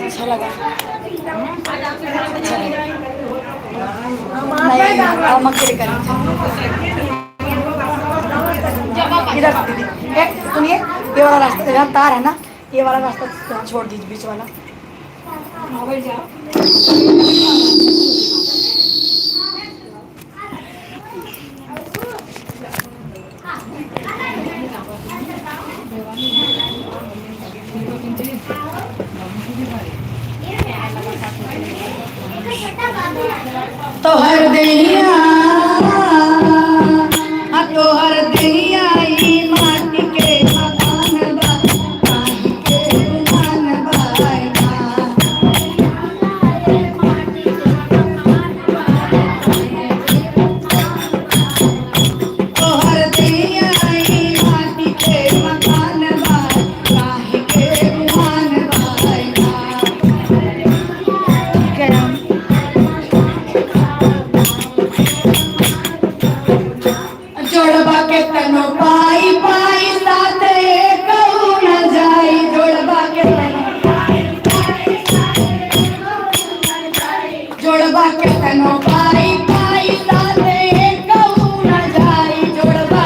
अच्छा लगा। नहीं हम अकेले करेंगे। इधर दीदी सुनिए, ये वाला रास्ता जहाँ तार है ना, ये वाला रास्ता छोड़ दीजिए, बीच वाला। तो हर दिया तो हर दिया माटी के मकान बा, काहे के गुमान बायना। तो हर दिया माटी के मकान बा, काहे के गुमान बायना। ठीक है राम। जोड़बा के तनो पाई पाई साथ एक न जाई, जोड़बा के तनो जोड़बा के तनो पाई पाई साथ एक न जाई, जोड़बा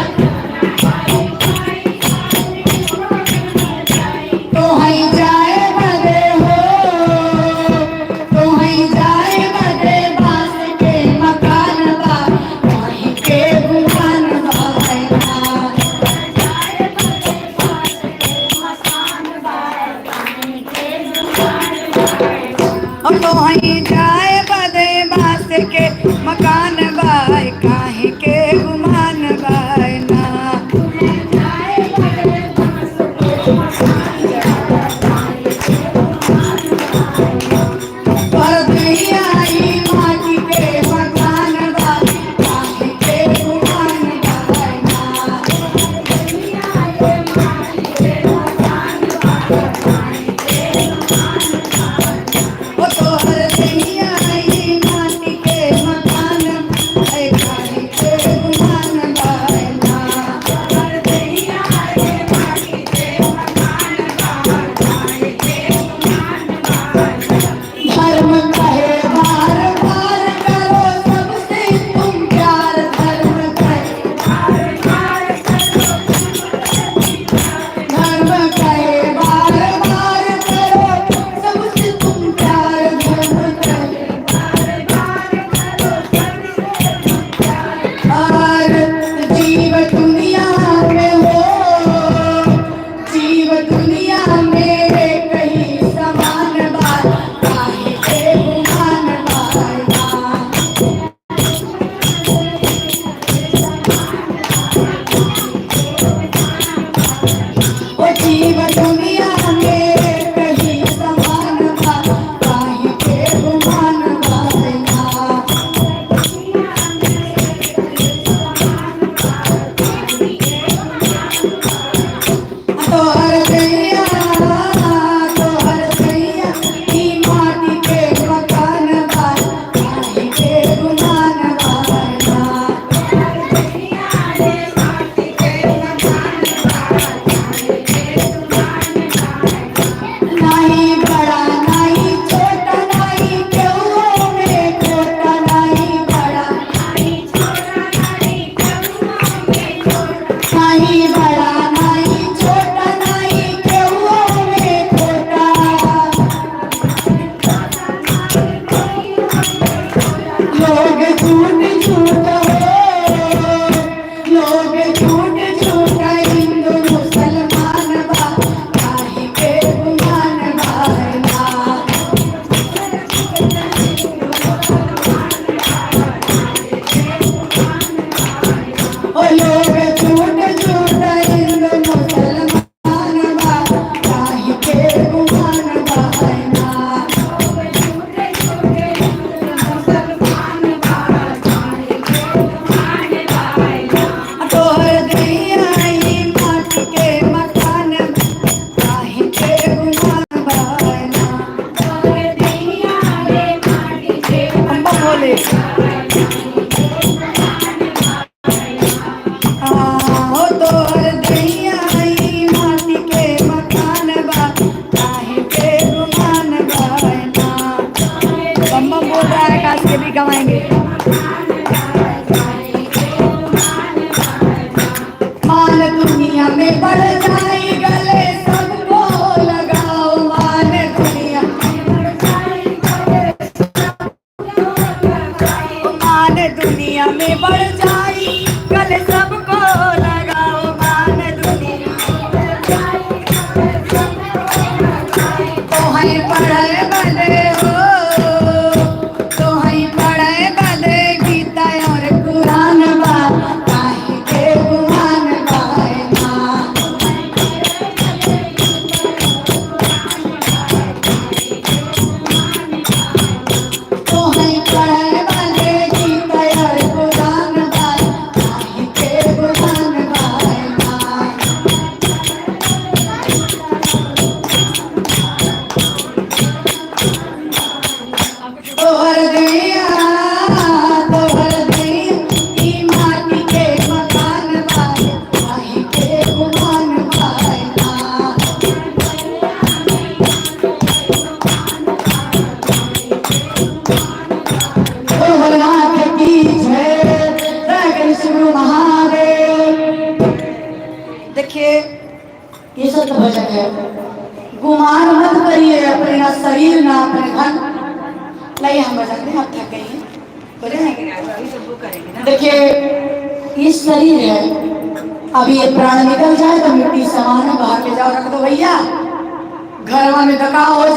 तो हई जाए बदे हो, तो हई जाए बदे बास के मकान बा, काहे के गुमान बायना। तो हई जाए बदे बास के मकान बाय, काहे के गुमान बायना। पर दैया माटी के मकान बा, काहे के गुमान बायना। वो तो हर दैया माटी के मकान है, काहे के गुमान बायना। धर्म कहे बार बार करो सबसे तुम प्यार, धर्म कहे धर्म कहे बार बार करो सबसे तुम प्यार, धर्म कहे और जीव दुनिया में हो, जीव दुनिया मेरे कहीं समान बात, काहे के गुमान बायना। ओ जीव दुनिया मेरे कहीं समान बात, काहे के गुमान बायना। तो हर दैया माटी के मकान बा, काहे के गुमान बायना। नहीं बड़ा नहीं छोटा नहीं केहू में खोटा, नहीं बड़ा नहीं बड़ा नहीं छोटा नहीं केहू में खोटा। लोग झूठ झूठ हो, लोग झूठ झूठ हिंदू मुसलमान बा, काहे के गुमान बायना। ओ लोग झूठ झूठ हिंदू मुसलमान बा, काहे के गुमान बायना। तो हर दैया माटी के मकान, काहे के गुमान बायना। अम्मा बोले हो तो हर दैया माटी के मकान बा, काहे के गुमान बायना। गवाएंगे। मान दुनिया में बढ़ जाए गले सबको लगाओ, मान दुनिया मान दुनिया में बढ़ जाए गले सबको लगाओ, मान दुनिया तो है पढ़े बने हो, तो है पढ़े बने गीता और कुरान बा, काहे के गुमान बाए ना। तो है पढ़े बने गीता और कुरान बा, काहे के गुमान बाए ना। तोहर दैया तोहर दैया ई माटी के मकान बाए, काहे के गुमान बाए ना। भोलेनाथ की जय, जय गणेश गुरु महादेव। देखिए ये सब तो भजन है, गुमान मत करिए अपने ना शरीर ना अपने धन। नहीं हम भजन में आप थक गई हैं, बोले हैं। देखिए ये शरीर है, अभी ये प्राण निकल जाए तो मिट्टी समान है, बाहर ले जाओ रख दो भैया। घरवा में धका हो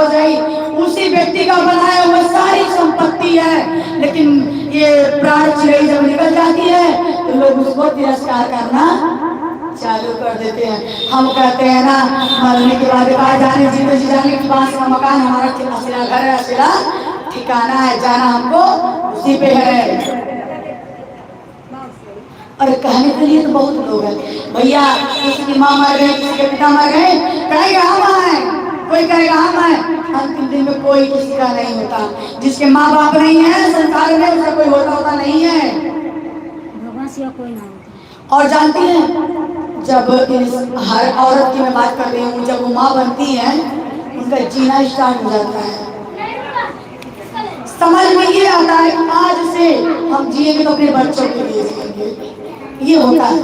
जाई, उसी व्यक्ति का बनाया हुआ सारी संपत्ति है, लेकिन ये प्राण चिड़ै जब निकल जाती है तो लोग उसको तिरस्कार करना चालू कर देते हैं। हम कहते हैं ना मरने के बाद कहा जाने जीते जी जाने की बात का मकान हमारा असला घर है, असला ठिकाना है, जाना हमको उसी पे है। और कहने के लिए तो बहुत लोग हैं भैया, किसी की माँ मर गई, किसी के पिता मर गए, कहेगा हम आए, कोई कहेगा हम आए। अंतिम दिन में कोई किसी का नहीं होता, जिसके माँ बाप नहीं है संसार में उसका कोई होता नहीं है, भगवान सिवा कोई ना होता। और जानती हैं जब हर औरत की मैं बात कर रही हूँ, जब वो माँ बनती है उनका जीना स्टार्ट हो जाता है। समझ में ये आता है कि आज से हम जिएंगे तो अपने बच्चों के लिए जिएंगे, ये होता है।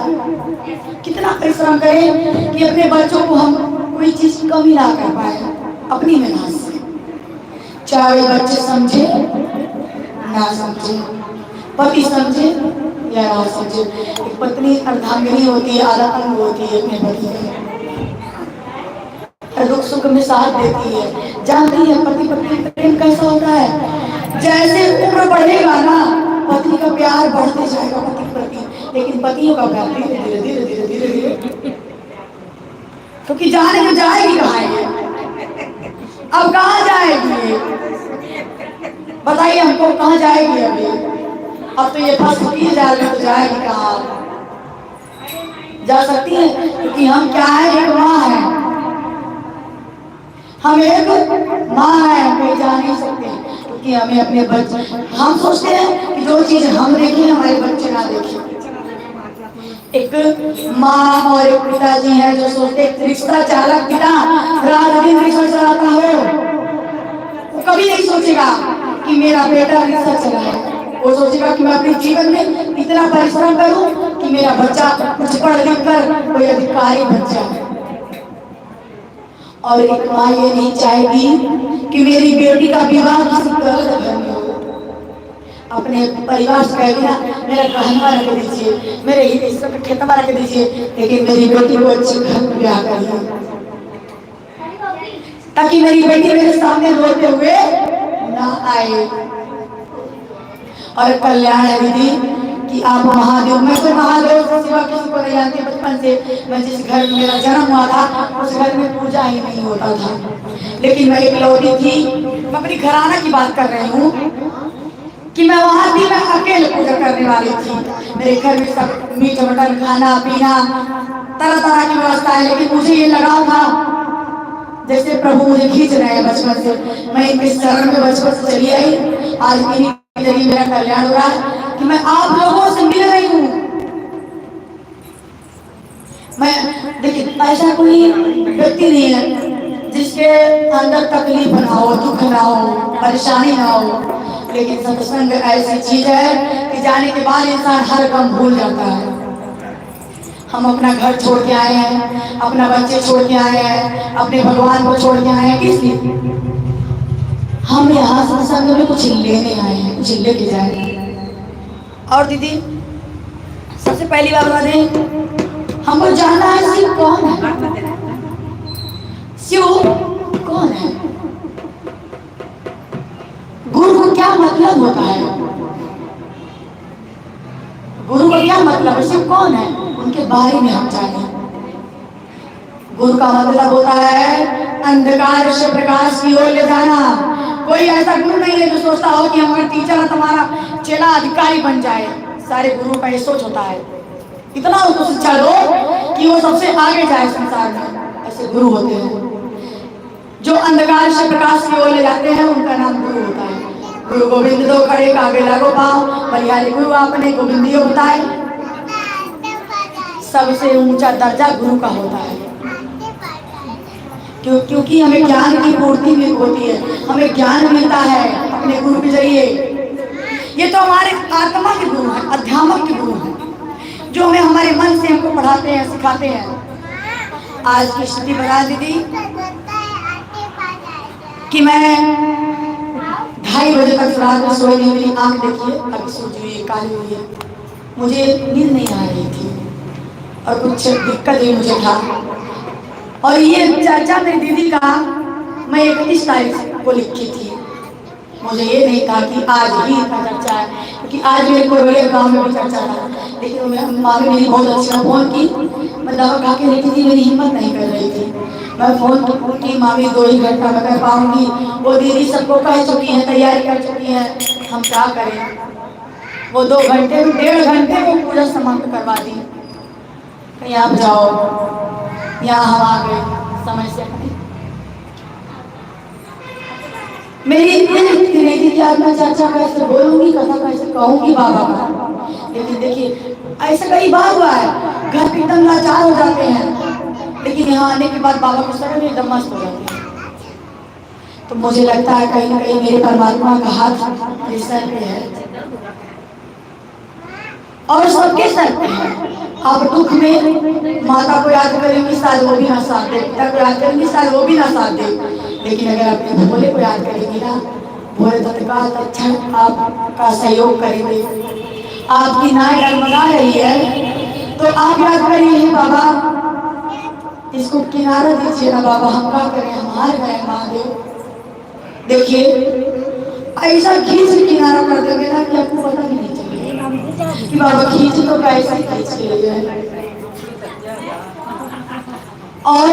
कितना परिश्रम करें कि अपने बच्चों को हम कोई चीज की कमी ना कर पाए अपनी मेहनत से, चाहे बच्चे समझे ना समझे, पति समझे या ना समझे। एक पत्नी अर्धांगिनी होती है, आधा अंग होती है अपने पति का, दुख सुख में साथ देती है। जानती है पति पत्नी प्रेम कैसा होता है, जैसे उम्र बढ़ेगा ना पति का प्यार बढ़ते जाएगा पति प्रति, लेकिन पतियों का प्यार धीरे धीरे धीरे धीरे धीरे धीरे, क्योंकि जाने में जाएगी कहाँ है, अब कहाँ जाएगी बताइए हमको, कहाँ जाएगी अभी? अब तो ये फंस चुकी है जाल में, तो जाएगी कहाँ? जा सकती है क्योंकि हम क्या है, एक माँ है, हम एक माँ है, हम कहीं जा नहीं सकते क्योंकि हमें अपने बच्चे, हम सोचते हैं कि जो चीज हम देखें हमारे बच्चे ना देखें। एक माँ और एक पिताजी है जो सोचते, एक रिक्शा चालक पिता रात दिन रिक्शा चलाता हो, वो कभी नहीं सोचेगा कि मेरा बेटा रिक्शा चलाए, वो सोचेगा कि मैं अपने जीवन में इतना परिश्रम करूं कि मेरा बच्चा कुछ पढ़ लिख कर कोई अधिकारी बन जाए। और एक माँ ये नहीं चाहेगी कि मेरी बेटी का विवाह किसी गलत घर में हो, अपने परिवार से कहेगी ना मेरा गहना रख दीजिए, मेरे हिस्से का खेतवा रख दीजिए, लेकिन मेरी बेटी को अच्छे घर में ब्याह करिए, ताकि मेरी बेटी मेरे सामने रोते हुए ना आए। और कल्याण है दीदी कि आप महादेव, मैं कोई महादेव से सिवा किसी को नहीं जानती। बचपन से मैं जिस घर में मेरा जन्म हुआ था उस घर में पूजा ही नहीं होता था, लेकिन मैं एक लौटी थी, मैं अपनी घराना की बात कर रही हूँ कि मैं वहाँ थी, मैं अकेले पूजा करने वाली थी। मेरे घर में सब मीठ मटन खाना पीना तरह तरह की व्यवस्था है, लेकिन मुझे ये लगाव था जैसे प्रभु मुझे खींच रहे हैं बचपन से। मैं इनके शरण में बचपन से चली आई, आज इन्हीं के जरिए मेरा कल्याण हो रहा है कि मैं आप लोगों से मिल रही हूँ। मैं देखिए ऐसा कोई व्यक्ति नहीं है जिसके अंदर तकलीफ ना हो, दुख ना हो, परेशानी ना हो, लेकिन सत्संग ऐसी चीज है कि जाने के बाद इंसान हर गम भूल जाता है। हम अपना घर छोड़ के आए हैं, अपना बच्चे छोड़ के आए हैं, अपने भगवान को छोड़ के आए हैं, किस लिए? हम यहाँ सत्संग में कुछ लेने आए हैं, कुछ लेके जाए। और दीदी सबसे पहली बात बता दें, हमको जानना है शिव कौन है। शिव कौन है? गुरु को क्या मतलब होता है? गुरु का क्या मतलब है? शिव कौन है, उनके बारे में हम जाने। गुरु का मतलब होता है अंधकार से प्रकाश की ओर ले जाना। कोई ऐसा गुरु नहीं है जो सोचता हो कि हमारा टीचर तुम्हारा चेला अधिकारी बन जाए। सारे गुरु का ये सोच होता है, इतना उसको शिक्षा दो कि वो सबसे आगे जाए संसार में। ऐसे गुरु होते हैं जो अंधकार से प्रकाश की ओर ले जाते हैं, उनका नाम गुरु होता है। गुरु गोविंद दो खड़े कागे लागो पाओ, बलिहारी गुरु आपने गोविंदियो बताए। सबसे ऊंचा दर्जा गुरु का होता है, क्योंकि हमें ज्ञान की पूर्ति भी होती है, हमें ज्ञान मिलता है अपने गुरु के जरिए। ये तो हमारे आत्मा के गुरु हैं, अध्यात्म के गुरु हैं, जो हमें हमारे मन से हमको पढ़ाते हैं, सिखाते हैं। आज की स्थिति बता दीदी कि मैं 2:30 बजे तक रात में सोई नहीं, मेरी आंख देखिए अभी सूजी हुई है, काली हुई है, मुझे नींद नहीं आ रही थी और कुछ दिक्कत भी मुझे था। और ये चर्चा मेरी दीदी का मैं 31 तारीख को लिखी थी। मुझे ये नहीं था कि आज ही इतना चर्चा है, क्योंकि आज मेरे कोरबेलिया गांव में भी चर्चा था, लेकिन माँ ने मेरी बहुत अच्छी फोन की। मैं दवा खा के लेती थी, मेरी हिम्मत नहीं कर रही थी। मैं फोन की, मामी 2 ही घंटा में कर पाऊंगी, वो दीदी सबको कह चुकी है, तैयारी कर चुकी है, हम क्या करें। वो 2 घंटे 1.5 घंटे में पूजा समाप्त करवा दी। कहीं आप जाओ, यहाँ हम आ गए समय से। मेरी इतनी नहीं थी कि आज मैं चर्चा कैसे बोलूंगी, कथा कैसे कहूंगी बाबा का। लेकिन देखिए ऐसा कई बार हुआ है, घर पे एकदम लाचार हो जाते हैं, लेकिन यहाँ आने के बाद बाबा को सर में एकदम मस्त हो जाते हैं। तो मुझे लगता है कहीं ना कहीं मेरे परमात्मा का हाथ मेरे सर पे है और सबके सर पे है। आप दुख में माता को याद करेंगे, शायद वो भी ना साथ दे, पिता को याद करेंगे, शायद वो भी ना साथ दे, लेकिन अगर अपने भोले को याद करेंगे ना, भोले तत्काल तत्क्षण आपका सहयोग करेंगे। आपकी नाय डगमगा रही है तो आप याद करिए, बाबा इसको किनारा दीजिए ना बाबा, हम क्या करें, हम हार गए महादेव। देखिए ऐसा खींच किनारा कर देंगे ना कि आपको पता भी नहीं चलेगा कि बाबा खींच तो कैसे खींच के ले जाए। और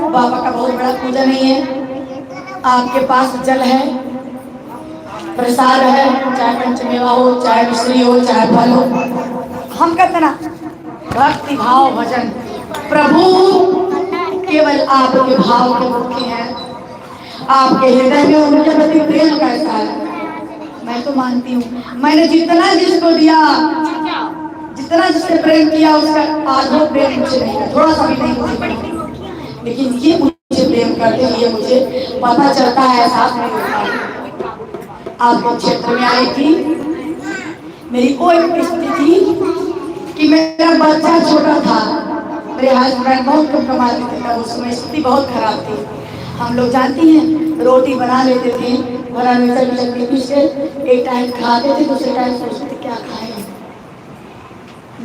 बाबा का बहुत बड़ा पूजा नहीं है, आपके पास जल है, प्रसाद है, चाहे पंचमेवा हो, चाहे मिश्री हो, चाहे फल हो, हम कहते ना भक्ति भाव भजन। प्रभु केवल आपके भाव के मुख्य हैं, आपके हृदय में उनके प्रति प्रेम कैसा है। मैं तो मानती हूँ मैंने जितना जिसको दिया, जितना जिससे प्रेम किया, उसका आधा प्रेम मुझे नहीं, थोड़ा सा भी नहीं मुझे, लेकिन ये मुझे प्रेम करते हैं, ये मुझे पता चलता है, एहसास नहीं होता है। आपके क्षेत्र में आई थी, मेरी वो एक स्थिति थी कि मेरा बच्चा छोटा था, मेरे हस्बैंड बहुत कम कमाते थे, उसमें स्थिति बहुत खराब थी। हम लोग जानती हैं रोटी बना लेते थे, भरा मिर्चा चटनी पीस के एक टाइम खाते थे, दूसरे टाइम सोचते थे क्या खाएं।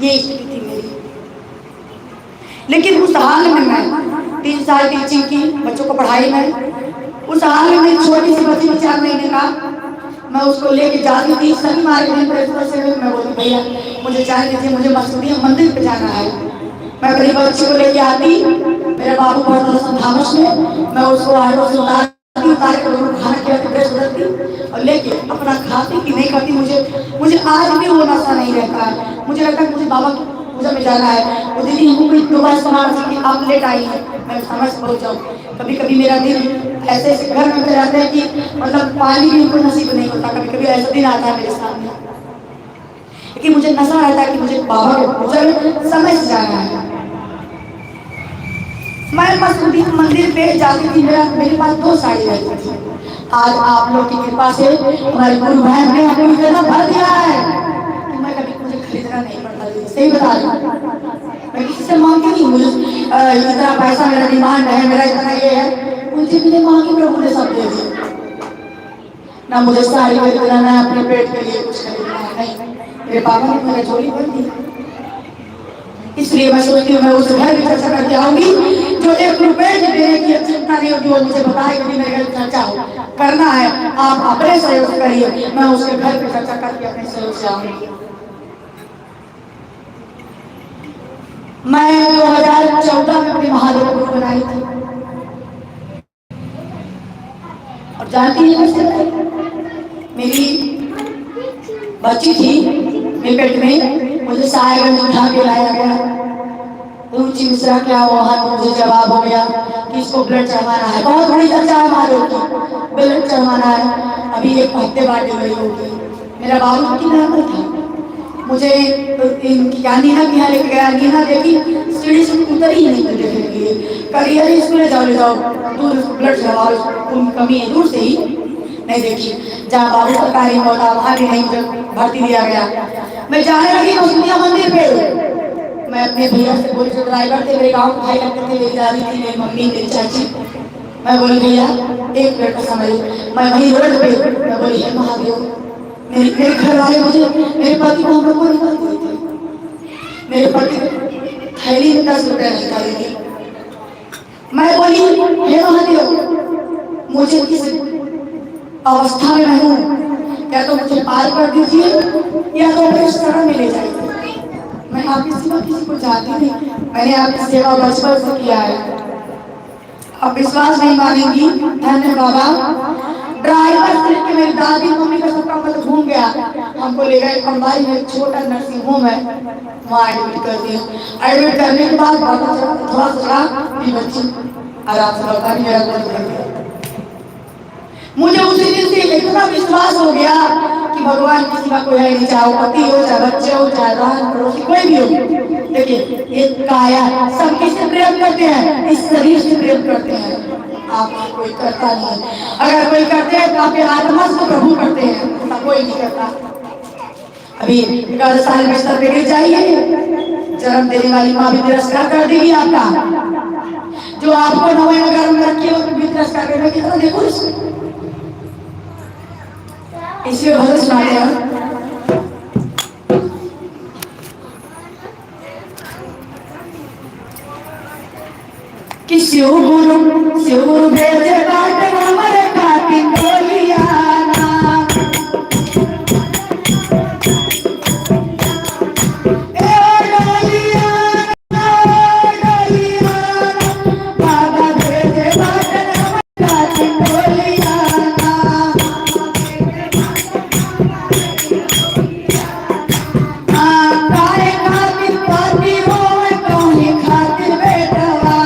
ये स्थिति थी मेरी। लेकिन उस हाल में मैं 3 साल टीचिंग की, बच्चों को पढ़ाई में, उस हाल में मेरी छोटी सी बच्ची 4 महीने का, मैं उसको लेके जाती थी सभी मार्केट पर से। मैं बोलती भैया मुझे चाय दीजिए, मुझे मसूरिया मंदिर पे जाना है। मैं अपनी बच्ची को लेके आती, मेरा बाबू पढ़ता था संधामस में, मैं उसको ऑटो से उतार के खाना खिलाती, ड्रेस बदलती और लेके अपना खाती कि नहीं खाती, मुझे आज भी वो नशा नहीं रहता है। मुझे लगता है मुझे बाबा की पूजा में जाना है। वो दीदी हमको कोई 2 बार सुना कि आप लेट आई हैं, मैं समझ पहुँच जाऊँ। कभी कभी मेरा दिन ऐसे घर में जाते हैं कि मतलब पानी भी उनको नसीब नहीं होता। कभी कभी ऐसा दिन आता है मेरे सामने, लेकिन मुझे नशा रहता है कि मुझे बाबा के पूजा में समय से जाना है। मैं मसूदी मंदिर पे जाती थी, मेरे पास 2 साड़ी रहती थी। आज आप लोग की कृपा से हमारे गुरु भाई ने हमें इतना भर दिया है कि मैं कभी मुझे खरीदना नहीं पड़ता। सही बता रही हूँ, मैं किसी से मांगती नहीं। मुझे इतना पैसा मेरा डिमांड है, मेरा इतना ये है, मुझे भी नहीं मांगी, प्रभु ने सब दे दिया। ना मुझे साड़ी खरीदना, ना अपने पेट के लिए कुछ खरीदना है, नहीं। मेरे पापा ने मेरा झोली भर दी। इसलिए मैं सोचती हूँ मैं उस घर की चर्चा करके आऊंगी जो 1 रुपए की देने की चिंता नहीं होगी, वो मुझे बताए कि मेरे घर चर्चा हो करना है, आप अपने सहयोग से करिए, मैं उसके घर की चर्चा करके अपने सहयोग से आऊंगी। मैं 2014 में अपनी महादेव गुरु बनाई थी, और जानती है मेरी बच्ची थी मेरे पेट में, मुझे सायगंज उठा के लाया गया। रुचि मिश्रा क्या वहां मुझे जवाब हो गया कि इसको ब्लड चढ़वाना है, बहुत बड़ी चर्चा है हमारे की, ब्लड चढ़वाना है। अभी 1 हफ्ते बाद डिलीवरी होगी। मेरा बाबू की नॉर्मल था, मुझे इनकी नीना की यहाँ लेके गया, नीना देखी सीढ़ी से उतर ही नहीं देखने के लिए, करिए अरे स्कूल जाओ, ले जाओ दूर ब्लड चढ़वाओ, कमी है दूर से ही नहीं देखी। जहाँ बाबू सरकारी होता वहाँ भी नहीं मुझे भर्ती दिया गया। मैं जाने लगी मसूदिया मंदिर पे, मैं अपने भैया से बोली, जो ड्राइवर थे मेरे गाँव भाई लगते थे, मेरी दादी थी, मेरी मम्मी, मेरी चाची, मैं बोली भैया 1 मिनट का समय, मैं वहीं रोड पे मैं बोली हे महादेव, मेरे घर वाले मुझे, मेरे पति को हम लोग को निकाल थे, मेरे पति थैली में 10 रुपया निकाली थी। मैं बोली हे महादेव, मुझे किस अवस्था में मैं हूँ, या तो मुझे पार कर दीजिए या तो मेरे शरण में ले जाइए। मैं आपकी सेवा किसी को चाहती नहीं, मैंने आपकी सेवा बचपन से किया है। अब विश्वास नहीं मानेंगी, धन्य बाबा ड्राइवर से लेकर मेरी दादी मम्मी का सबका मतलब घूम गया, हमको ले गए कंबाई में, छोटा नर्सिंग होम है, वहाँ एडमिट कर दिया। एडमिट करने के बाद थोड़ा सा बच्ची आराम से बता मेरा कर दिया। मुझे उसी दिन से इतना विश्वास हो गया कि भगवान किसी का कोई है नहीं, चाहे पति हो, चाहे बच्चे हो, चाहे रान पड़ोसी कोई भी हो। देखिए ये काया सब किससे प्रेम करते हैं, इस शरीर से प्रेम करते हैं, आप कोई करता नहीं। अगर कोई करते हैं तो आपके आत्मा से प्रभु करते हैं, कोई नहीं करता। अभी 11 साल में स्तर पे गिर जाइए, जन्म देने वाली माँ भी तिरस्कार कर देगी आपका, जो आपको नवे नगर में रखी हो भी तिरस्कार करने की तरह। देखो इसलिए भजन सुनाते हैं कि शिव गुरु भेजे बाट हमारे खातिर डोलियाना, ए डोलियाना डोलियाना, बाबा भेजे बाट हमारे खातिर डोलियाना। काहे खातिर पति होवे, कौने खातिर बेटवा,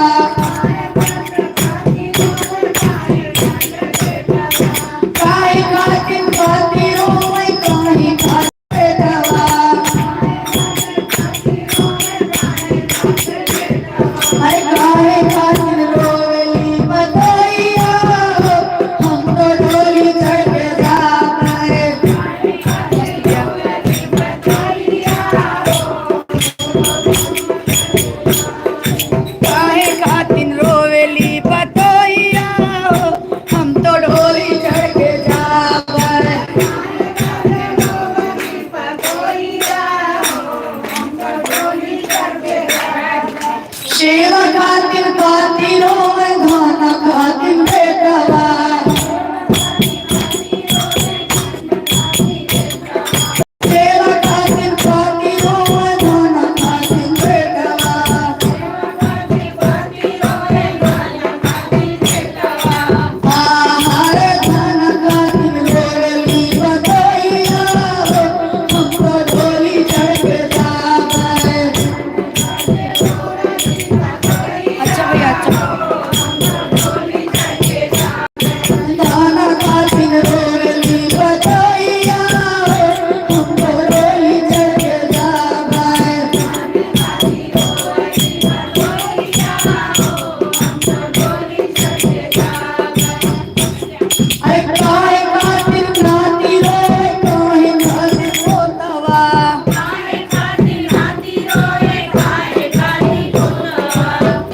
अरे काहे खातिर नाती रोए काहे खातिर पोतवा काहे खातिर नाती रोए काहे खातिर पोतवा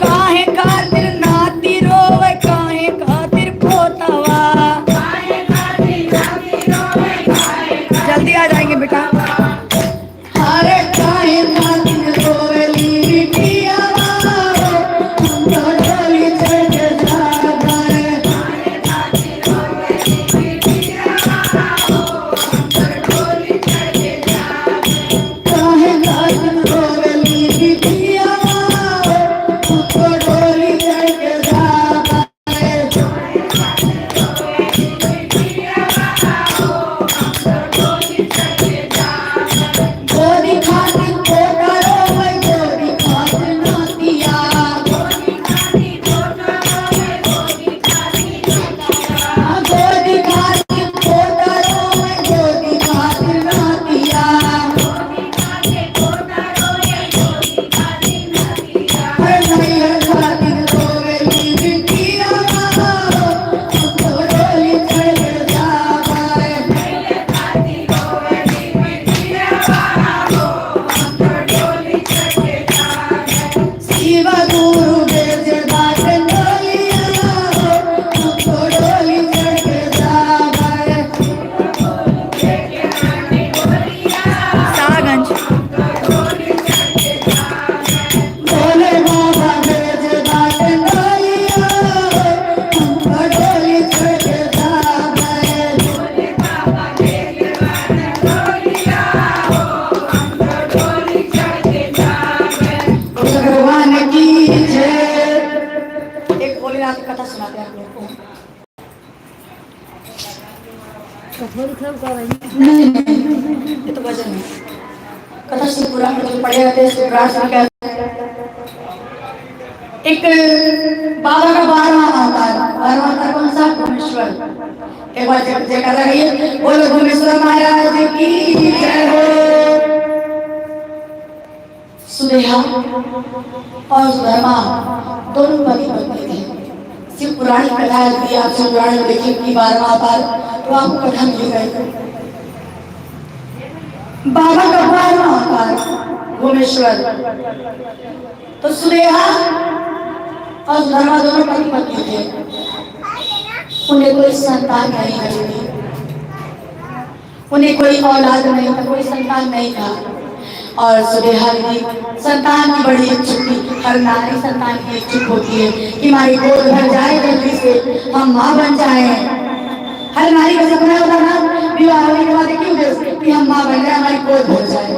काहे खातिर नाती रोए काहे खातिर पोतवा काहे खातिर नाती रोए काहे जल्दी आ जाएंगे बेटा अरे काहे खातिर रोवेली बिटियावा हमको डोली चढ़ के जाए काहे खातिर रोए बिटियावा हो अंतर डोली चढ़ के जावे काहे खातिर रोवेली बिटियावा हमको डोली चढ़ के जाए गोदी खातिर पोता रोवे गोदी खातिर नातिया गोदी खातिर पोता रोवे गोदी खातिर नातिया हर नैहर खातिर रोवेली बिटियावा हमको डोली चढ़ के जाए शिव गुरु बेज बात डोलिया हमको डोली चढ़ के जाए सागंज भोले बाबा बेज बात डोलिया हमको डोली चढ़ के जाए भगवान की जय। एक भोलेनाथ की कथा सुनाते हैं आप लोग को। नहीं, ये तो भजन है। कथा से पुराण में जो पढ़े रहते हैं इसको प्रार्थना कहते हैं। एक बाबा का 12वां अवतार, 12वां अवतार कौन सा? भुवनेश्वर। एक बार जयकार लगाइए, बोलो भुवनेश्वर महाराज की जय हो। सुदेहा और सुधर्मा दोनों पति पत्नी थे। शिव पुराण की कथा है, आप शिव पुराण में देखिए कि 12वां अवतार तो आपको कथा मिलेगा। बाबा का 12वां अवतार भुवनेश्वर। तो सुदेहा और सुधर्मा दोनों पति पत्नी थे। उन्हें कोई संतान नहीं थी, उन्हें कोई औलाद नहीं था, कोई संतान नहीं था। और सुदेहा की संतान की बड़ी इच्छुक थी। हर नारी संतान की इच्छुक होती है कि हमारी गोद भर जाए, जल्दी से हम माँ बन जाए। हर नारी का सपना होता ना विवाह होने के बाद क्यों कि हम माँ बन जाए, हमारी गोद भर जाए।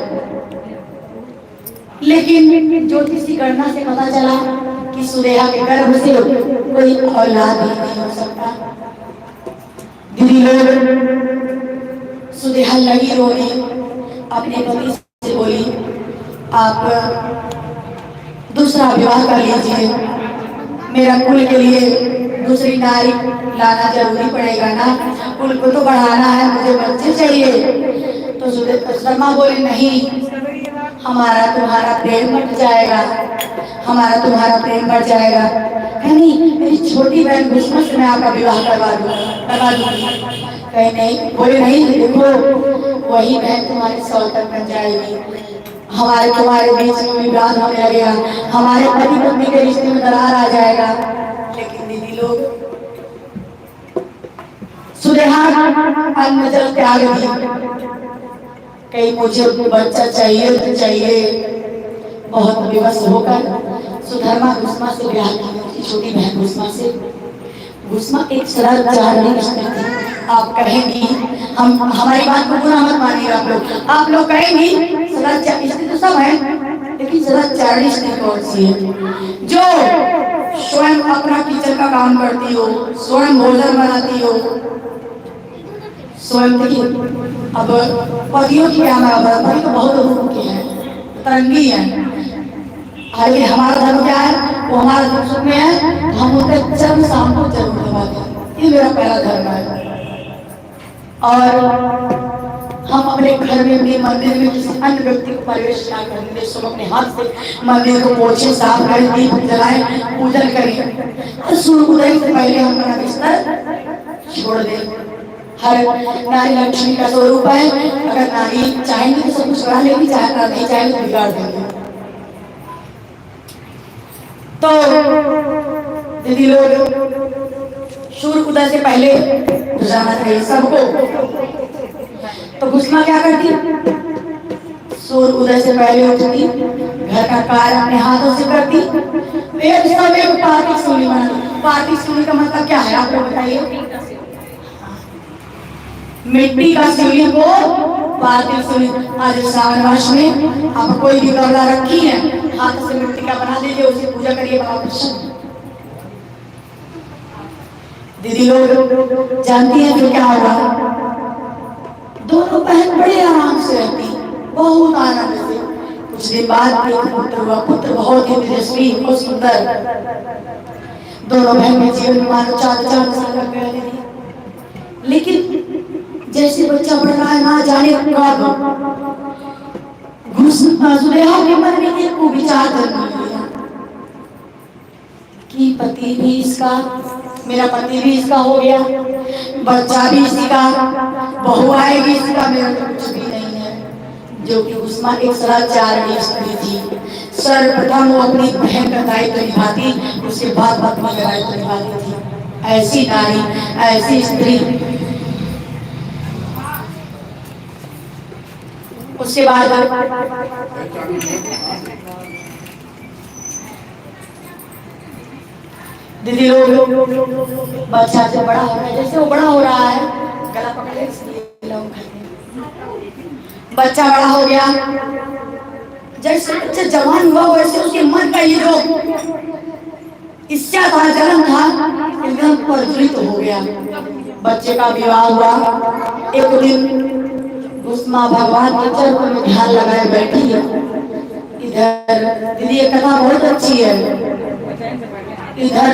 लेकिन ज्योतिष की गणना से पता चला कि सुदेहा के गर्भ से कोई औलाद ही नहीं हो सकता। दीदी लोग सुदेहा लगी रोने, अपने पति से बोली आप दूसरा विवाह कर लीजिए, मेरा कुल के लिए दूसरी नारी लाना जरूरी पड़ेगा ना, कुल को तो बढ़ाना है, मुझे बच्चे चाहिए। तो शर्मा बोले नहीं, हमारा तुम्हारा प्रेम बढ़ जाएगा, हमारा तुम्हारा प्रेम बढ़ जाएगा। नहीं, मेरी छोटी बहन भीष्म से मैं आपका विवाह करवा दूंगी। कहीं नहीं, बोले नहीं, देखो वही बहन तुम्हारी सौतन बन जाएगी, हमारे तुम्हारे बीच में विवाद होने लगेगा, हमारे पति पत्नी के रिश्ते में दरार आ जाएगा। लेकिन दीदी लोग सुदेहा अन्न जल त्याग दी, कहीं मुझे बच्चा चाहिए तो चाहिए। बहुत विवश होकर सुधर्मा भीष्मा से ब्याह की, छोटी बहन भीष्मा से। भीष्मा एक सरल चारणी स्त्री थी। आप कहेंगी, हम हमारी बात को बुरा मत मानिएगा आप लोग कहेंगी सरल स्त्री तो सब है, लेकिन सरल चारणी स्त्री कौन सी है? जो स्वयं अपना किचन का काम करती हो, स्वयं भोजन बनाती हो, स्वयं की। अब पतियों की क्या मैं पति तो बहुत रूप के हैं, तरंगी है। हालांकि हमारा धर्म क्या है, वो हमारा सुख में है, हम उनके चरण शाम को जरूर दबाते हैं। ये मेरा पहला धर्म है। और हम अपने घर में, अपने मंदिर में किसी अन्य व्यक्ति को प्रवेश ना करने दें। सब अपने हाथ से मंदिर को पोछे, साफ करें, दीप जलाएं, पूजन करें। और सूर्योदय से पहले हम अपना बिस्तर छोड़ दे। हर नारी लक्ष्मी का स्वरूप है, अगर नारी चाहेंगी तो सब कुछ करा लेगी, चाहे नहीं चाहेंगी तो बिगाड़ देंगे। तो दीदी लोग सूर्य उदय से पहले जाना चाहिए सबको। तो गुस्मा क्या करती, सूर्य उदय से पहले उठती, घर का कार्य अपने हाथों से करती, एक समय पार्टी सूली बनाती। पार्टी सूली का मतलब क्या है आप लोग बताइए? मिट्टी का शिवलिंग को पार्थिव शिवलिंग। आज श्रावण मास में आप कोई भी गमला रखी है, हाथ से मिट्टी का बना दीजिए, उसे पूजा करिए बाबा प्रसन्न। दीदी लोग जानती हैं फिर क्या होगा? दोनों बहन बड़े आराम से रहती, बहुत आनंद से। कुछ दिन बाद एक पुत्र हुआ, पुत्र बहुत ही तेजस्वी, बहुत सुंदर। दोनों बहन के जीवन में मानो 4 साल लग गए। लेकिन जैसे बच्चा बढ़ रहा है, ना जाने कब सुलेहा के मन में एक विचार जन्म लिया कि पति भी इसका, मेरा पति भी इसका हो गया, बच्चा भी इसी का, बहू आएगी इसका, मेरा तो कुछ भी नहीं है। जो कि उस्मा एक सदाचारणी स्त्री थी। सर्वप्रथम वो अपनी बहन का दायित्व निभाती, उसके बाद पत्नी का दायित्व निभाती थी। ऐसी नारी, ऐसी स्त्री। उसके बाद दीदी लोग बच्चा जब बड़ा हो रहा है, जैसे वो बड़ा हो रहा है, गला पकड़े इसलिए लोग बच्चा बड़ा हो गया। जैसे बच्चा जवान हुआ वैसे उसके मन का ये जो इच्छा था, जन्म था, एकदम प्रज्वलित हो गया। बच्चे का विवाह हुआ। एक दिन उस्मा भगवान के चरणों में ध्यान लगाए बैठी है। इधर दीदी ये कथा बहुत अच्छी है। इधर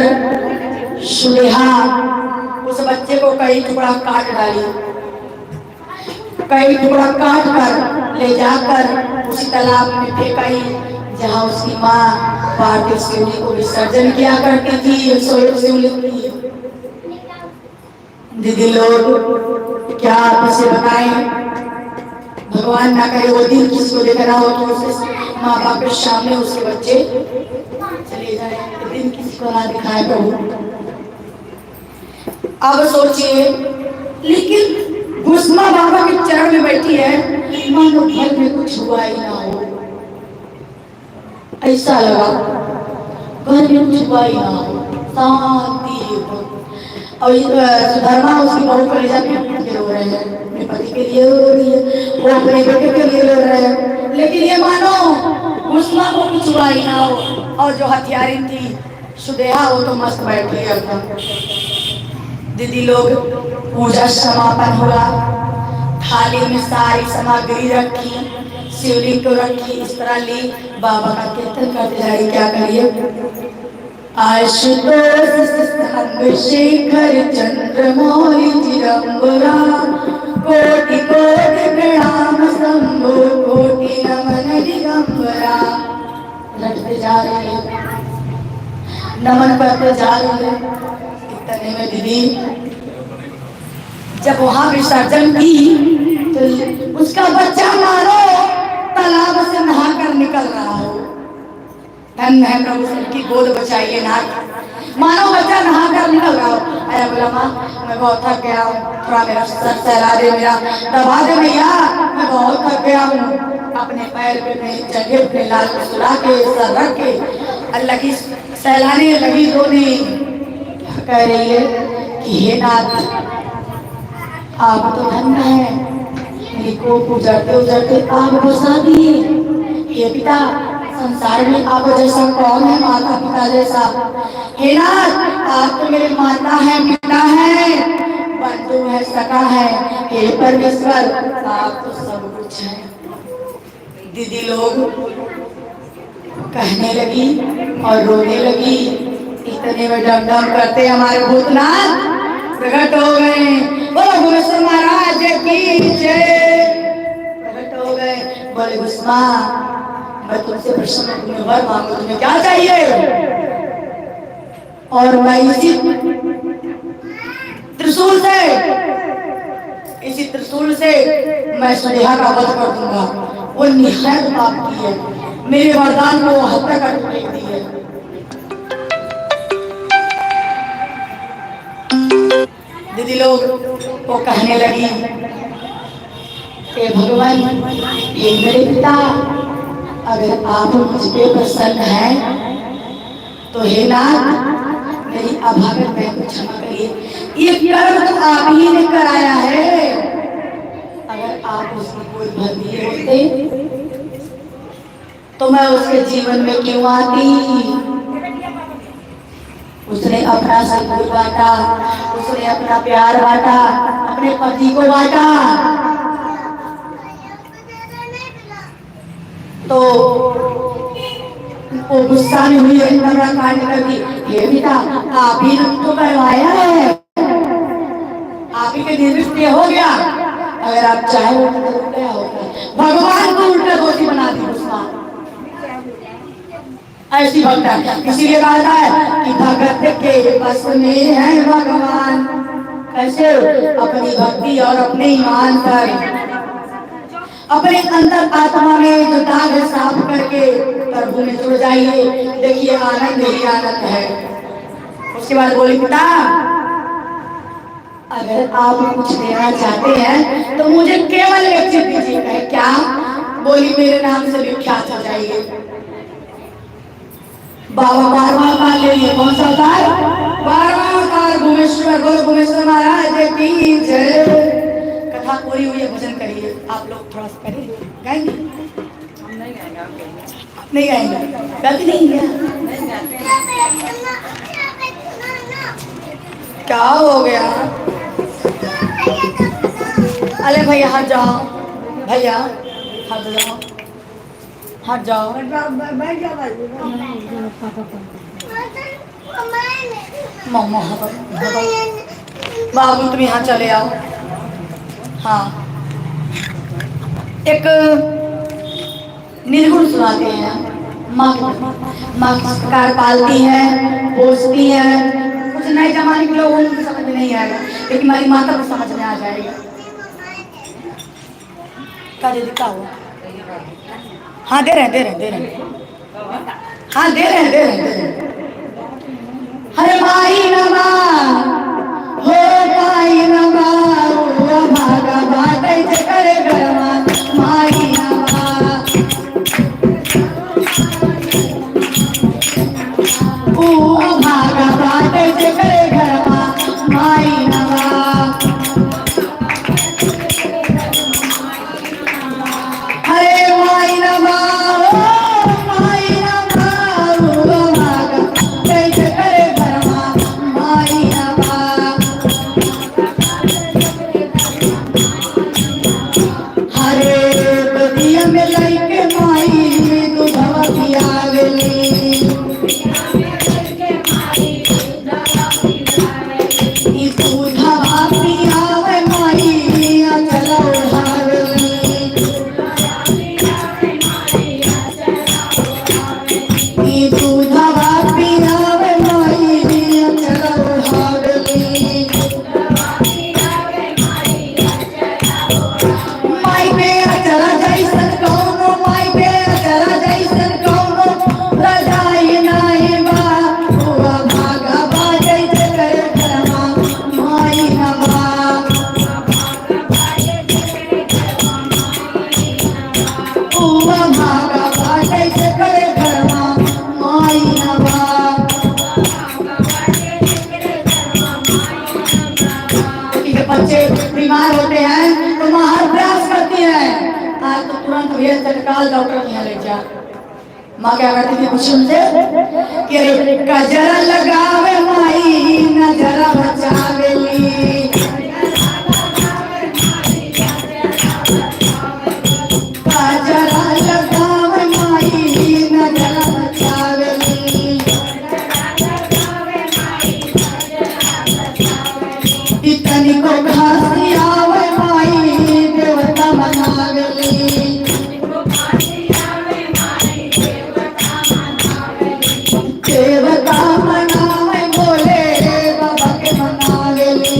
सुलेहा उस बच्चे को कई टुकड़ा काट डाली, कई टुकड़ा काट कर ले जाकर उसी तालाब में फेंकाई जहाँ उसकी माँ पार्थिव शिवलिंग को विसर्जन किया करती थी। दीदी लोग क्या आपसे बताएं, भगवान ना करे वो दिन किसी को देखना हो तो उसे माँ बाप के सामने उसके बच्चे चले जाए, दिन किसी को ना दिखाए प्रभु। अब सोचिए, लेकिन गुस्मा बाबा के चरण में बैठी है, मानो घर में कुछ हुआ ही ना हो, ऐसा लगा घर में कुछ हुआ ही ना हो, शांति। और सुधर्मा उसकी बहू को ले जाके रो रहे हैं, अपने पति के लिए रो रही है, वो अपने बेटे के लिए रो रहे हैं। लेकिन ये मानो गुस्मा को कुछ हुआ ही ना हो। और जो हथियारिन थी सुदेहा, वो तो मस्त बैठी है एकदम। दीदी लोग पूजा समापन हुआ, थाली में सारी सामग्री रखी, शिवलिंग को रखी, इस तरह ली, बाबा का कीर्तन करते जाए। क्या करिए? आशुतोष शेखर चंद्रमौलि चिदंबरा, कोटि कोटि प्रणाम शंभो, कोटि नमन दिगंबरा। लटते जा रही है, नमन करते जा रही है। इतने में दीदी जब वहां विसर्जन की तो उसका बच्चा मारो तालाब से नहाकर निकल रहा हो। धन है प्रभु, सबकी गोद बचाइए ना। मानो बच्चा नहाकर निकल रहा हो। अरे बोला माँ मैं बहुत थक गया हूँ, थोड़ा मेरा सर सहला दे, मेरा दबा दे भैया, मैं बहुत थक गया हूँ। अपने पैर पे अपने जगह पे लाल को सुला के सर रख के अल्लाह की सहलाने लगी, रोने। कह रही है कि हे नाथ आप तो धन्य है, मेरी को उजड़ते उजड़ते आप बसा दिए। हे पिता संसार में आप जैसा कौन है, माता पिता जैसा। हे नाथ आप तो मेरे माता है, पिता है, बंधु है, सखा है। हे परमेश्वर आप तो सब कुछ है। दीदी लोग कहने लगी और रोने लगी। इतने में डम डम करते हमारे भूतनाथ प्रकट हो गए। बोलो भुवनेश्वर महाराज की जय। प्रकट हो गए, बोले गुस्मा मैं तुमसे प्रसन्न, तुम्हें वर मांगो, तुम्हें क्या चाहिए? और मैं इसी त्रिशूल से, इसी त्रिशूल से मैं सुनेहा का वध कर दूंगा। वो निहायत पाप की है, मेरे वरदान को वो हत्या कर दी है। दीदी लोग वो कहने लगी कि भगवान, ये मेरे पिता, अगर आप मुझ पे प्रसन्न हैं तो हे नाथ, मेरी अभागत बहन को क्षमा करिए। ये कर्म तो आप ही ने कराया है, अगर आप उसकी कोई भर दिए होते तो मैं उसके जीवन में क्यों आती। उसने अपना सब कुछ बांटा, उसने अपना प्यार बांटा, अपने पति को बांटा, तो वो गुस्सा में हुई कांड कर दी। हे पिता, आप ही ने तो करवाया है, आप ही के निर्देश हो गया, अगर आप चाहे तो क्या होगा। भगवान को उल्टा दोषी बना दी गुस्सा, ऐसी भक्ता। इसीलिए कहा है कि भगत के बस में है भगवान। कैसे? अपनी भक्ति और अपने ईमान पर, अपने अंदर आत्मा में जो दाग है साफ करके प्रभु में जुड़ जाइए। देखिए आनंद ही आनंद है। उसके बाद बोली, पिता अगर आप कुछ देना चाहते हैं तो मुझे केवल एक चीज दीजिए। क्या? बोली, मेरे नाम से विख्यात हो जाइए। बाबा 12वां अवतार ले लिए। कौन सा अवतार? 12वां अवतार। भुवनेश्वर, बोलो भुवनेश्वर महाराज की जय। कथा पूरी हुई है, भजन करिए। आप लोग थोड़ा सा करिए, गाएंगे? हम नहीं गाएंगे, आप नहीं गाएंगे? कभी नहीं गया? क्या हो गया? अरे भैया हट जाओ, भैया हट जाओ, हट जाओ। मम्मा बाबू तुम यहाँ चले आओ। हाँ, एक निर्गुण सुनाते हैं। माँ किस प्रकार पालती है, पोसती है। कुछ नए जमाने के लोगों को समझ में नहीं आएगा, लेकिन हमारी माता को समझ में आ जाएगा। क्या दिखा हुआ? हाँ दे रहे हाँ दे रहे। हरे माई नमा हो, माई नमा हो, भागा बाटे करे गरमा। माई नमा ओ, भागा बाटे करे गरमा। माई नमा हरे माई नमा हो, माई नमा हो, भागा बाटे करे गरमा। माई नमा हरे बदिया में लइके माई दूधवा पियावेली। ई दूधवा पियावे माई अचला उठावेली। ई दूधवा पियावे माई अचला उठावेली। माई पे अचरा जैसन कौनो, माई पे अचरा जैसन कौनो, रजाई नाही बा, हुआ भागा बाजे करे गरमा। माई नवा हुआ भागा बाजे करे गरमा। माई नवा के बच्चे बीमार होते हैं तो माँ हर प्रयास करती है, आज तो तुरंत भैया तत्काल डॉक्टर के यहाँ ले जा। माँ क्या करती थी कुछ उनसे कि गजरा लगावे माई नजरा बचावेली। गजरा लगावे माई नजरा बचावेली। इतनी को घासी आवे माई देवता मनावेली। देवता मनावे बोले बाबा के मनावेली।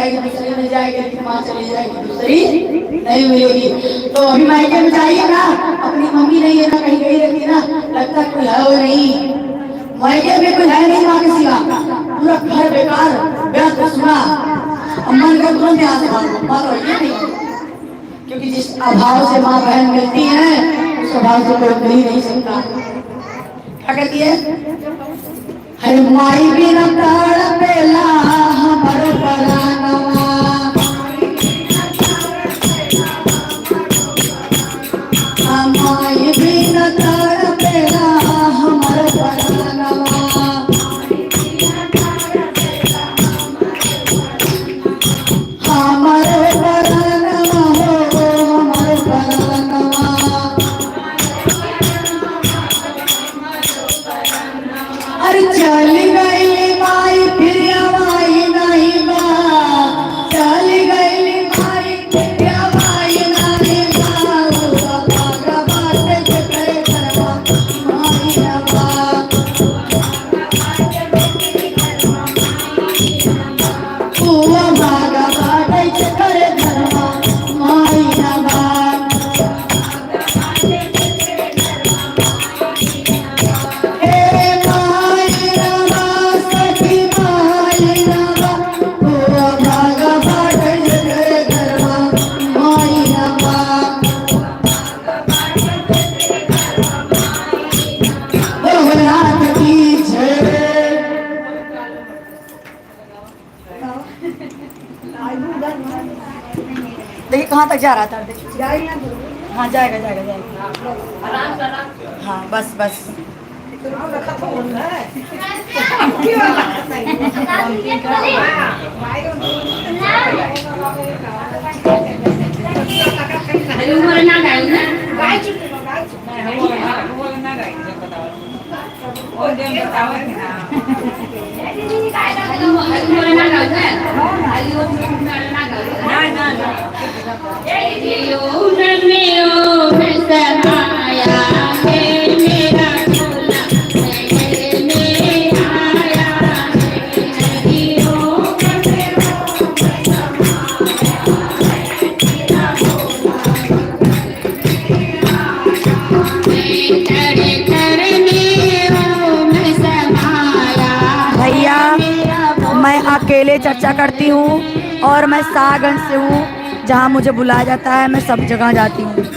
जाएगी, दूसरी मिल जाएगी, लेकिन वहाँ चली जाएगी दूसरी नहीं मिलेगी। तो अभी मायके में जाइए ना, अपनी मम्मी नहीं है ना, कहीं गई रहती ना, लगता कोई है वो नहीं, मायके में कोई है नहीं माँ के सिवा, पूरा घर बेकार व्यर्थ सुना, मन का तुरंत यहाँ से भागो नहीं, क्योंकि जिस अभाव से माँ बहन मिलती है उस अभाव से कोई मिल ही नहीं सकता। क्या कहती है? हर माई बिना तड़पेला हमर परानवा, माई बिना तड़पेला हमर परानवा, हमर परानवा हो हमर परानवा। अरे चल गई माई फिर माई नहीं बा, चल गई माई फिर माई नहीं बा, भागा बाटे के करे घरवा माई ना बा, हुआ भागा बाटे के करे घरवा माई ना बा। देखिए कहाँ तक जा रहा था, देखिए हाँ जाएगा जाएगा जाएगा, हाँ बस बस मैं अकेले चर्चा करती हूँ और मैं सागंज से हूँ, जहाँ मुझे बुलाया जाता है मैं सब जगह जाती हूँ।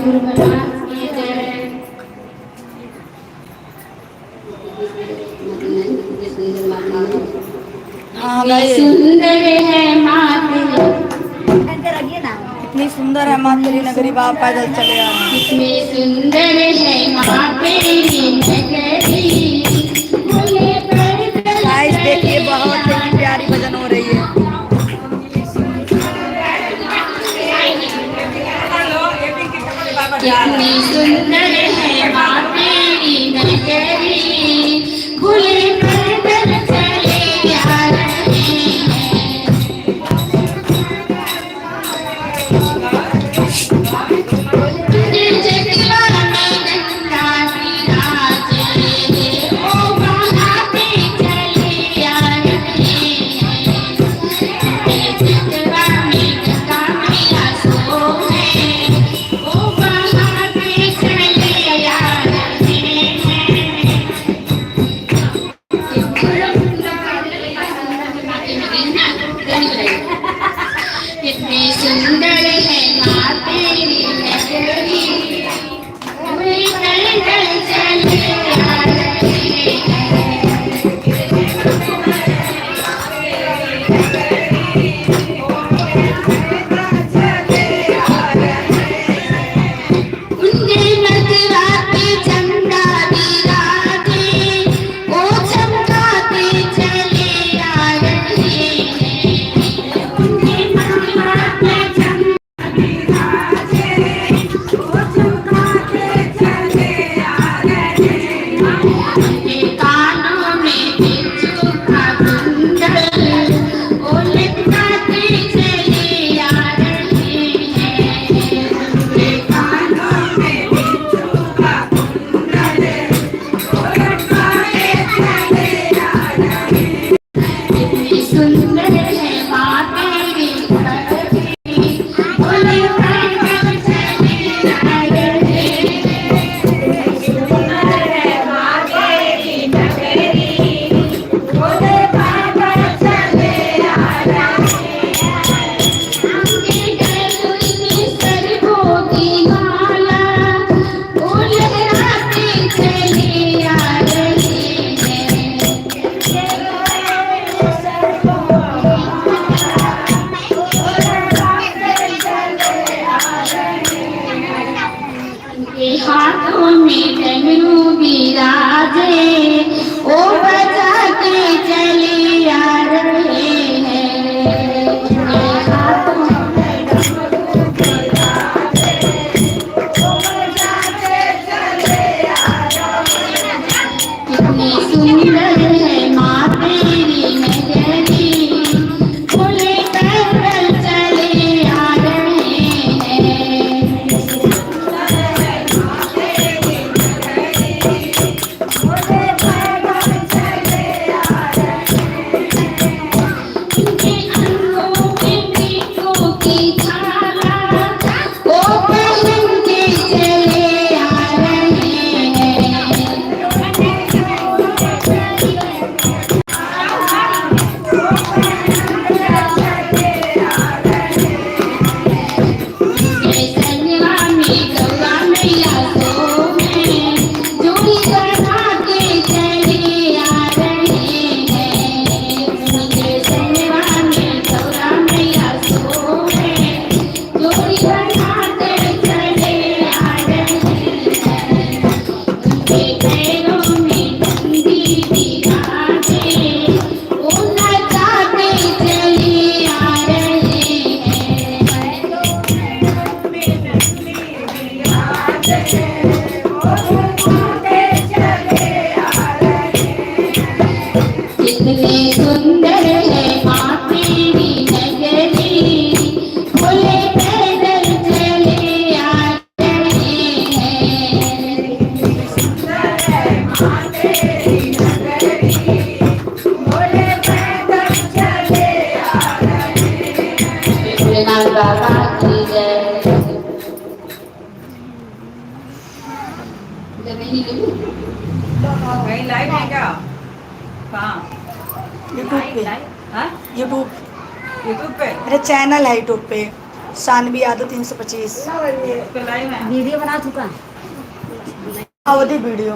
सदगुरु महाराज की जय। हाँ कितनी गाइए, सुंदर है माँ तेरी, इतनी सुंदर है माँ तेरी नगरी, बाप पैदल चले आ रहे हैं। कितनी सुंदर है माँ तेरी नगरी, भोले पैदल गाइस देखिए, चले बहुत ही प्यारी भजन हो रही है। कितनी सुंदर है माँ तेरी नगरी, भोले पैदल चले आ रहे हैं। जगवा में गंगा विराजे, ओ बहाते चले आ रहे हैं। जगवा में गंगा मैया सोहे, ओ बहाते चले आ रहे हैं। कितनी सुंदर है माँ तेरी नगरी, भोले पैदल चले आ रहे हैं। उनके मथुराते झंडा विराजे, ओ चमकाते चले आ रहे हैं। उनके मथुराते झंडा विराजे, ओ चमकाते चले आ रहे हैं। उनके कानों में बिच्छू का कुंडल, ओ लटकाते चले आ रहे हैं। उनके कानों में बिच्छू का कुंडल, ओ लटकाते चले आ रहे हैं। कितनी सुंदर है माँ तेरी नगरी, भोले पैदल चले आ रहे हैं। सुंदर है माँ तेरी नगरी, भोले पैदल चले आ रहे हैं। उनके गले में सरगों की माला, ओ लहराते चले आ रहे हैं। उनके हाथों में डमरू विराजे, ओ बजाते चले आ रहे हैं। उनके हाथों में डमरू विराजे, ओ बजाते चले आ रहे हैं। कितनी सुंदर है माँ तेरी नगरी, भोले पैदल चले आ रहे हैं। उनके अंगों में पीकों की झाला, ओ पहन के चले आ रहे हैं। उनके संगवा में गौरा मैया सोहे, जोड़ी बना के चले आ रहे हैं। उनके संगवा में गौरा मैया सोहे, जोड़ी बना के चले आ रहे हैं। उनके पैरों में डंडी विराजे, ओ नचाते चले आ रहे हैं। कितने सुंदर है माँ तेरी नगरी, भोले पैदल चले आ रहे हैं। भोलेनाथ बाबा की जय। कहीं लाइव है क्या? कहाँ? यूट्यूब पे, हाँ? यूट्यूब, यूट्यूब पे? मेरा चैनल है यूट्यूब पे, सानवी यादव 325। उसको लाइव है वीडियो बना चुका अवधि वीडियो।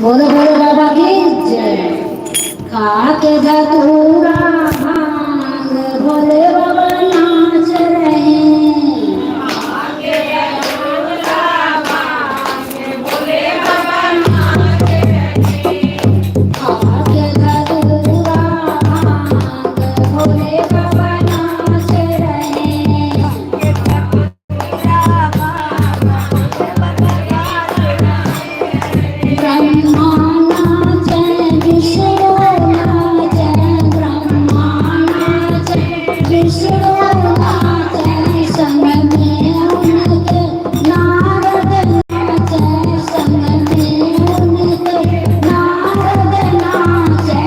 बोलो बोलो बाबा की जय। खाके धतूरा भांग भोले बाबा नाच रहे खाके धतूरा भांग भोले बाबा नाच रहे ब्रह्मा नाचे विष्णु नाचे ब्रह्मा नाचे विष्णु नाचे संग में उनके नारद नाचे संग में उनके नारद नाचे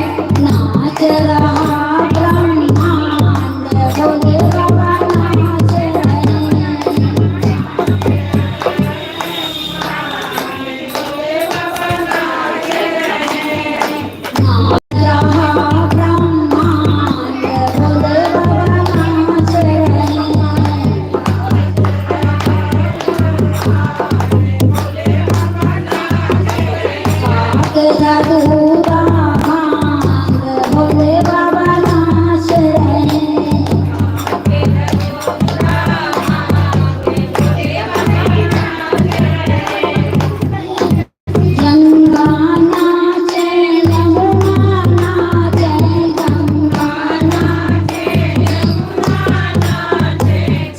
नाच रहा ब्रह्मांड भोले बाबा नाच रहे रहा ब्रह्मांड भोले बाबा नाच रहे खाके धतूरा भांग भोले बाबा नाच रहे गंगा नाचे यमुना नाचे गंगा नाचे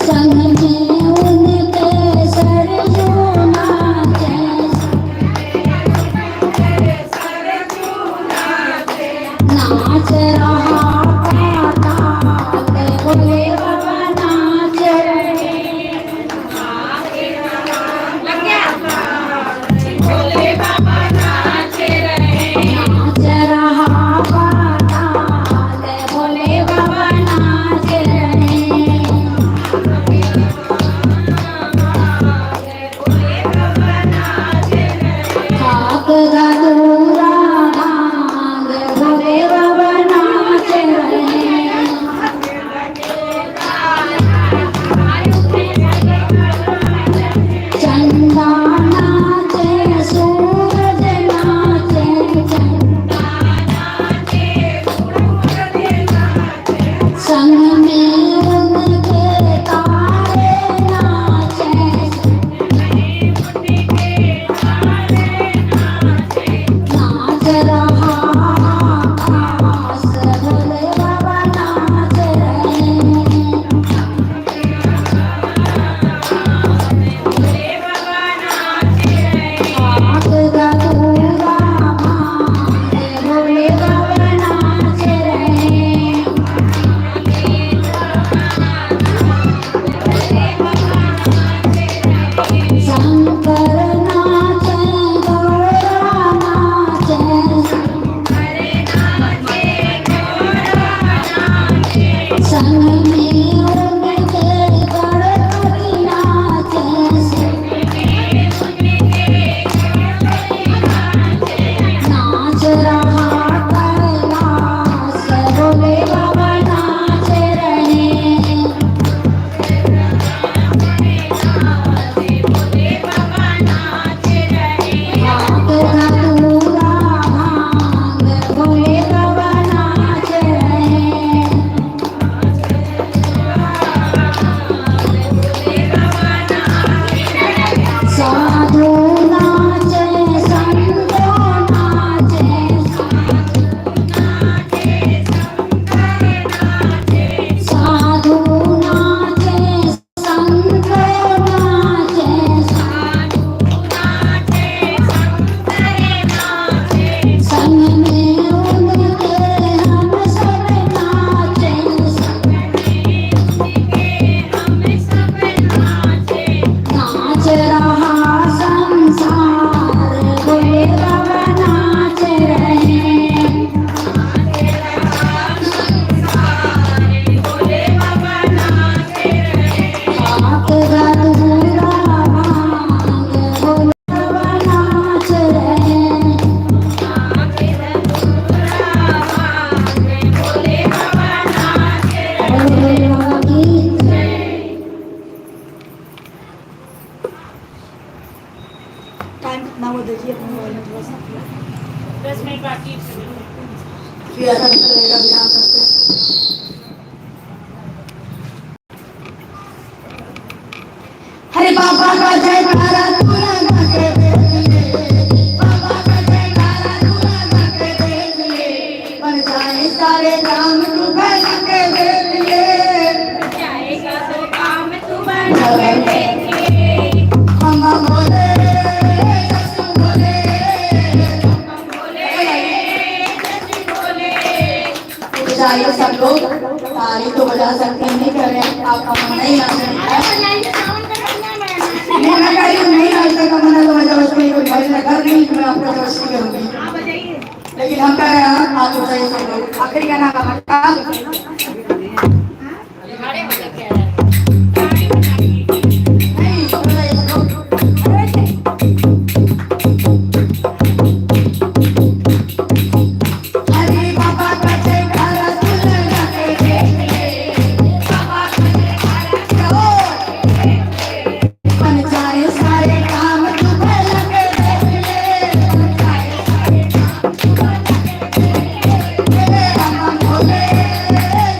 संग में उनके सरजू नाचे टाइम कितना वो देखिए अपने मोबाइल में थोड़ा सा 10 मिनट बाकी फिर ऐसा लगेगा बिना करते हरे बाबा का जयकारा तू लगा के देख ले, बाबा का जयकारा तू लगा के देख ले, बन जाए सारे काम तू बना के देख ले, जाएगा तो काम तू बना के देख ले। हम बोले ससु बोले, हम बोले जैसे बोले। जाइए सब लोग ताली तो बजा सकते हैं, नहीं कर रहे आपका मन नहीं आ सकता नहीं मैं कह रही हूँ नहीं नाचने का मन है तो मैं जबरदस्ती कोई भाई ने कर नहीं कि मैं आपको जबरदस्ती करूँगी, लेकिन हम कह रहे हैं आप तो सही सब लोग आखिरी गाना का मक्का नहीं बताइए सब लोग। हरे बाबा का जयकारा तू लगा के देख ले, बाबा का जयकारा बन जाए सारे काम तू भला के देख ले, बन जाए सारे काम तू भला के देख ले, हम बोले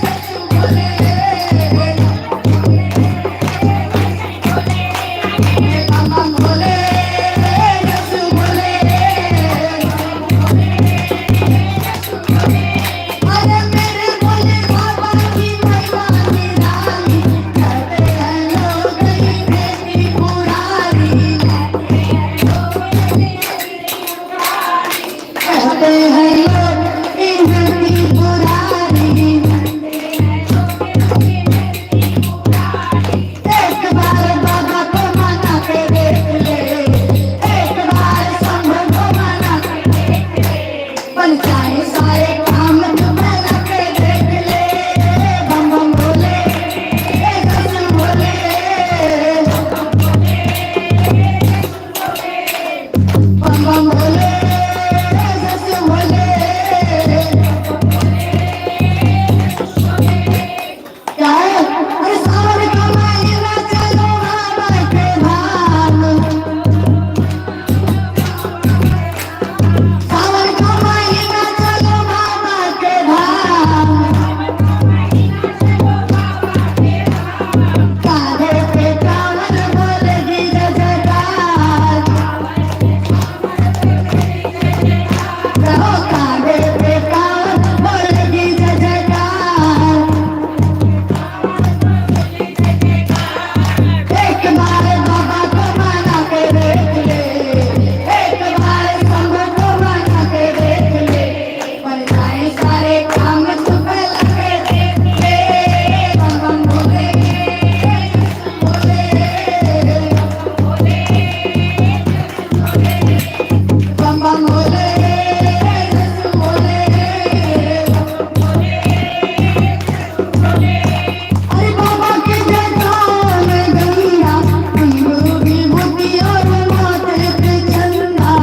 ससु बोले, हम बोले ससु बोले, अरे मेरे बोले बाबा की महिमा निराली, कहते हैं लोग इन्हें त्रिपुरारी, कहते हैं लोग इन्हें त्रिपुरारी, एक बार बाबा को मना के देख ले, एक बार संभ को मना के देख ले, बन जाए सारे काम तू भला के देख ले, बम बम बोले ससु बोले, बम बम बोले ससु बोले, क्या है अरे सावन का महीना चलो बाबा के धाम, सावन का महीना चलो बाबा के धाम, कांधे पे कांवर बोलेगी जय जयकार, रहो कांधे पे कांवर बोलेगी जय जयकार, एक बार बाबा को मना के देख ले, एक बार संग को मना के देख ले, बन जाए सारे काम तू भला के देख ले, बम बम बोले बम बम बोले ससु बोले, अरे बाबा के जयकार में गंगा, अंगूर की बुद्धि और माथे पे चंदा,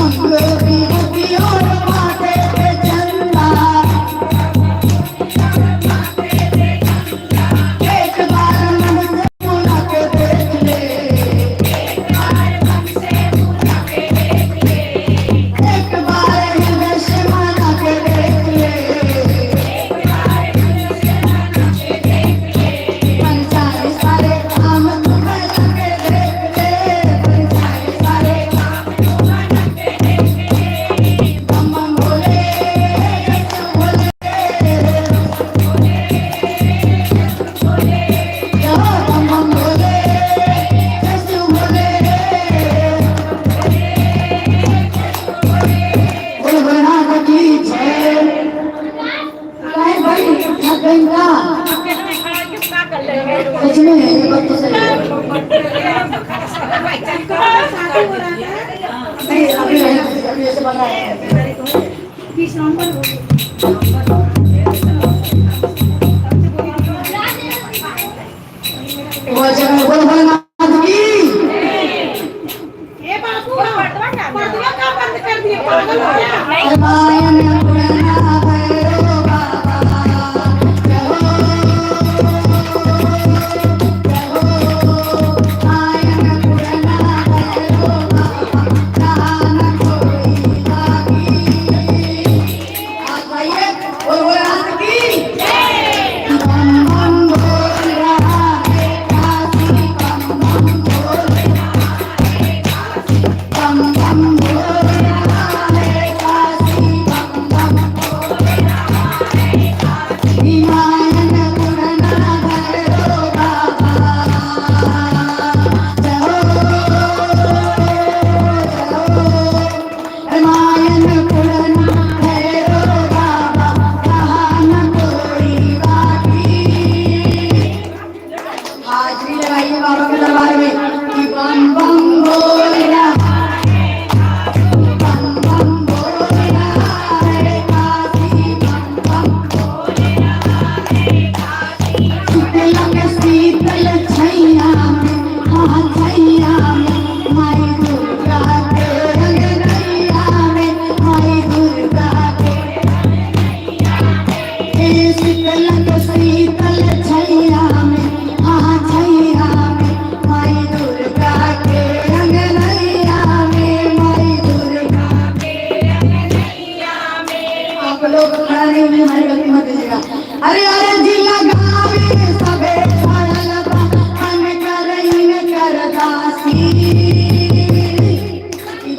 अंगूर की बुद्धि और माथे पे चंदा, एक बार मन से मुना के देख ले, एक बार हृदय से मना के देख ले, बन जाए सारे काम तू भला के देख ले, बन जाए सारे काम तू भला के देख ले, बम बम बोले ससु बोले, जाओ बम बम बोले ससु बोले, बोल भोलेनाथ की जय। काय भाई थक गई का? सच में ये बात तो सही है। नहीं अभी ऐसे बना है। वो जगह बोल भोलेनाथ की रामायण पुराना भैरो बाबा, जय हो छैया में हाँ छैया में माई दुर्गा के अंगनैया में माई दुर्गा के शीतल शीतल छैया में हाँ छैया में माई दुर्गा के अंगनैया में माई दुर्गा के अंगनैया में। आप लोग खड़ा नहीं हुए हमारी गलती मत दीजिएगा। अरे अरे जिला गावे सबे छाड़ल बा मन करइन करदासी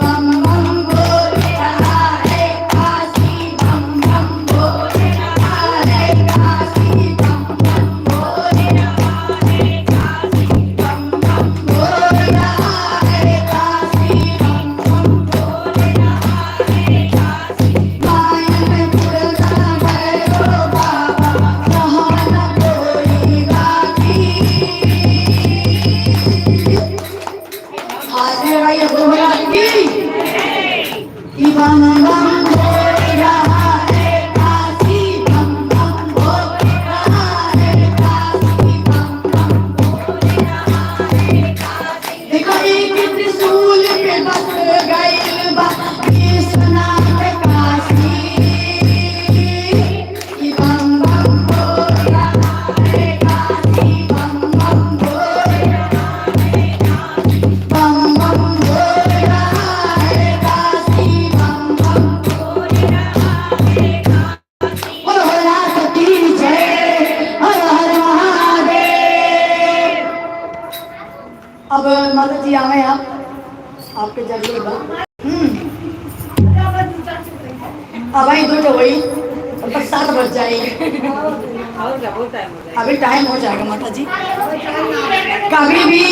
बम बम बोल रहा है काशी बम बम बोल रहा है काशी बम बम बोल रहा है काशी बम बम बोल रहा है काशी बम बम बोल रहा है काशी। मायन दुर्गा भैरो बाबा सहान कोई बाकी आज भाई बोला की बम बम बोल रहा है काशी बम बम बोल रहा है काशी बम बम बोल रहा है काशी। देखो एक त्रिशूल पे बस गइल बा विश्वनाथ काशी की बम बम बोल रहा है काशी बम बम बोल रहा है काशी बम बम बोल रहा है काशी बम बम बोल रहा है काशी। हर हर सती जय हर हर महादेव। अब माता जी आवे आप आपके जरिए बा अब भाई दो तो वही अब तक 7 बज जाएगी। और क्या बहुत टाइम हो जाएगा। अभी टाइम हो जाएगा माता जी। कभी भी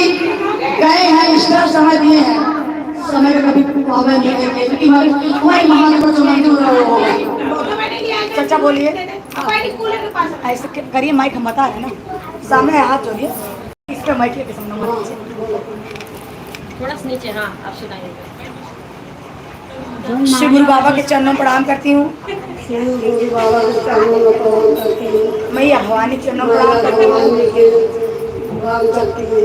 गए हैं ईश्वर समय दिए हैं समय का कभी पाबंद नहीं करते क्योंकि हमारी महान को मंजूर होगा। चाचा बोलिए ऐसे करिए माइक हम बता रहे हैं ना सामने हाथ जोड़िए इस पे माइक लेके सामने मत लीजिए। थोड़ा सा नीचे हाँ आप सुनाइए। श्री गुरु बाबा के चरणों में प्रणाम करती हूँ। मैया भवानी के चरणों में प्रणाम करती हूँ।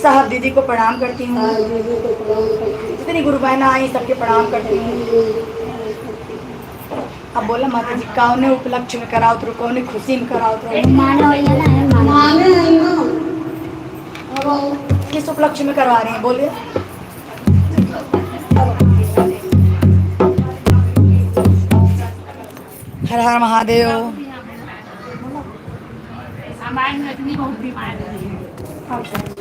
साहब दीदी को प्रणाम करती हूँ। जितनी गुरु बहना आई सबके प्रणाम करती हूँ। अब बोला माता जी कौने उपलक्ष्य में कराओ तो कौने खुशी में कराओ तो किस उपलक्ष्य में करवा रही हैं बोलिए। हर हर महादेव। सामान में इतनी बहुत बीमार है।